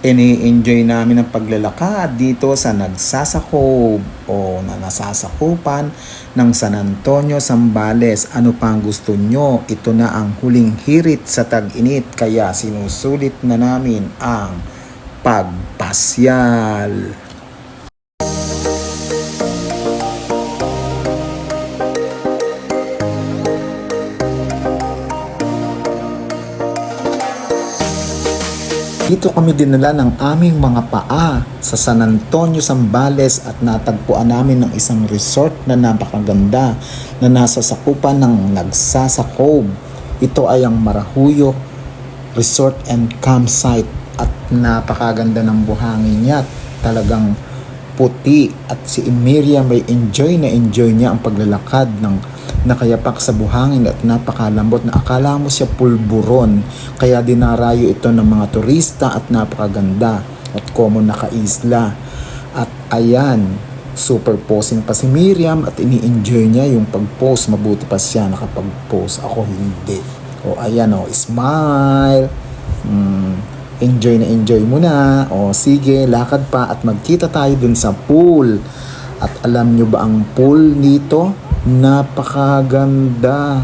Ini-enjoy namin ang paglalakad dito sa nagsasakob o na nasasakupan ng San Antonio, Zambales. Ano pa ang gusto nyo? Ito na ang huling hirit sa tag-init kaya sinusulit na namin ang pagpasyal. Dito kami dinala ng aming mga paa sa San Antonio, Zambales at natagpuan namin ng isang resort na napakaganda na nasa sakupan ng Nagsasakob. Ito ay ang Marahuyo Resort and Campsite at napakaganda ng buhangin niya. Talagang puti at si Miriam ay enjoy niya ang paglalakad ng nakayapak sa buhangin at napakalambot na akala mo siya pulburon, kaya dinarayo ito ng mga turista at napakaganda at common na kaisla. At ayan, super posing pa si Miriam at ini-enjoy niya yung pag-post. Mabuti pa siya nakapag-post, ako hindi. O ayan o, smile. Enjoy mo na. O sige, lakad pa at magkita tayo dun sa pool. At alam nyo ba ang pool nito? Napakaganda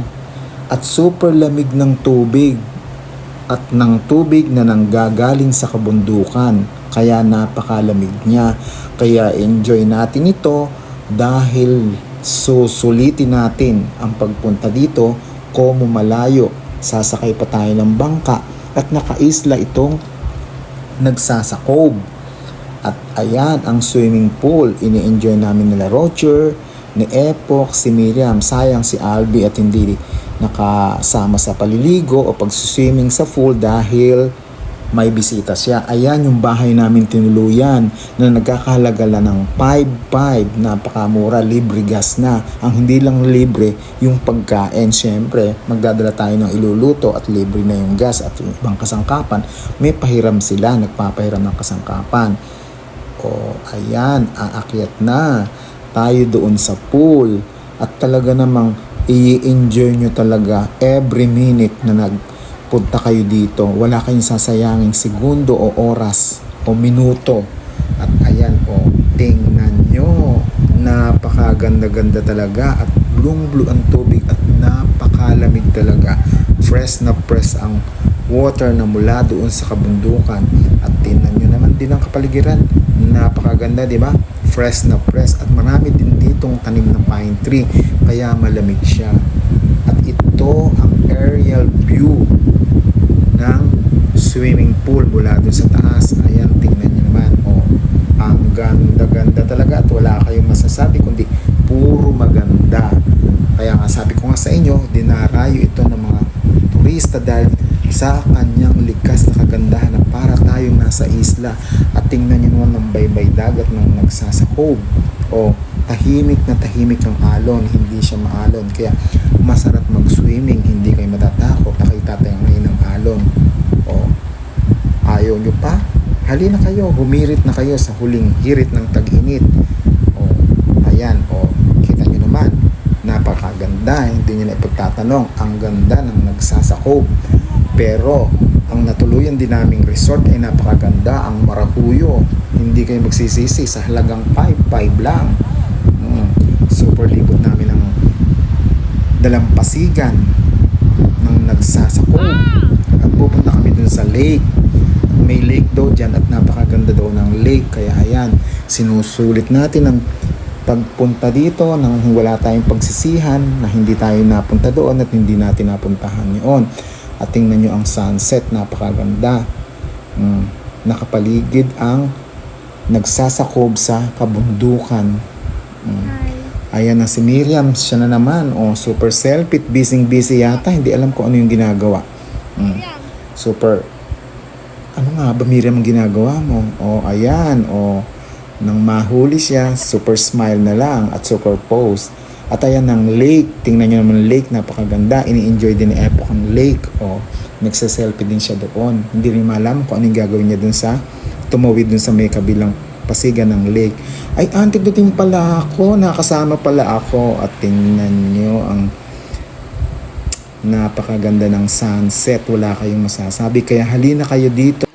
at super lamig ng tubig at ng tubig na nanggagaling sa kabundukan, kaya napakalamig niya. Kaya enjoy natin ito dahil susulitin natin ang pagpunta dito. Como malayo, sasakay pa tayo ng bangka at nakaisla itong Nagsasakob. At ayan ang swimming pool, ini-enjoy namin nila Roger, ni Epok, si Miriam. Sayang si Albi at hindi nakasama sa paliligo o pagsuswimming sa pool dahil may bisita siya. Ayan yung bahay namin tinuluyan na nagkakahalaga lang ng 5-5. Napakamura, libre gas na. Ang hindi lang libre, yung pagkain. Siyempre, magdadala tayo ng iluluto at libre na yung gas at yung ibang kasangkapan. May pahiram sila, nagpapahiram ng kasangkapan. O, ayan, aakyat na tayo doon sa pool at talaga namang i-enjoy nyo talaga every minute na nagpunta kayo dito. Wala kayong sasayangin segundo o oras o minuto. At ayan o, tingnan nyo, napakaganda-ganda talaga at blue ang tubig at napakalamig talaga. Fresh na fresh ang water na mula doon sa kabundukan. At tingnan nyo naman din ang kapaligiran, napakaganda, di ba? Fresh na fresh at marami din ditong tanim ng pine tree kaya malamig siya. At ito ang aerial view ng swimming pool mula doon sa taas. Ayan, tingnan nyo naman. Ang ganda-ganda talaga at wala kayong masasabi kundi puro maganda. Kaya nga sabi ko nga sa inyo, dinarayo ito ng mga turista dahil sa kanyang likas na kagandahan na para tayong nasa isla. At tingnan nyo naman ng baybay dagat ng Nagsasakob. O tahimik ng alon, hindi siya maalon, kaya masarap mag-swimming, hindi kayo matatakot, nakita tayong ngayon ng alon. O ayaw nyo pa? Halina kayo, humirit na kayo sa huling hirit ng tag-init. O ayan, o kita nyo naman, napakaganda, hindi nyo na ipagtatanong, ang ganda ng Nagsasakob. Pero ang natuluyan din naming resort ay napakaganda, ang Marahuyo. Hindi kayo magsisisi sa halagang 5-5 lang. Super libot namin ang dalampasigan ng Nagsasakob. At pupunta kami dun sa lake. May lake daw dyan at napakaganda daw ng lake. Kaya ayan, sinusulit natin ang pagpunta dito nang wala tayong pagsisihan na hindi tayo napunta doon at hindi natin napuntahan yun. At tingnan nyo ang sunset, napakaganda. Nakapaligid ang Nagsasakob sa kabundukan. Ayan na si Miriam, siya na naman. Super selfie, busy yata. Hindi alam kung ano yung ginagawa. Super, ano nga ba Miriam ang ginagawa mo? Ayan, nang mahuli siya, super smile na lang at super pose. At ayan ang lake, tingnan nyo naman lake, napakaganda. Ini-enjoy din ni Epok ang lake. Nagsaselfie din siya doon. Hindi rin malam kung anong gagawin niya doon sa tumawid doon sa may kabilang pasigan ng lake. Ay, auntie, dating pala ako, nakasama pala ako. At tingnan nyo ang napakaganda ng sunset, wala kayong masasabi. Kaya halina kayo dito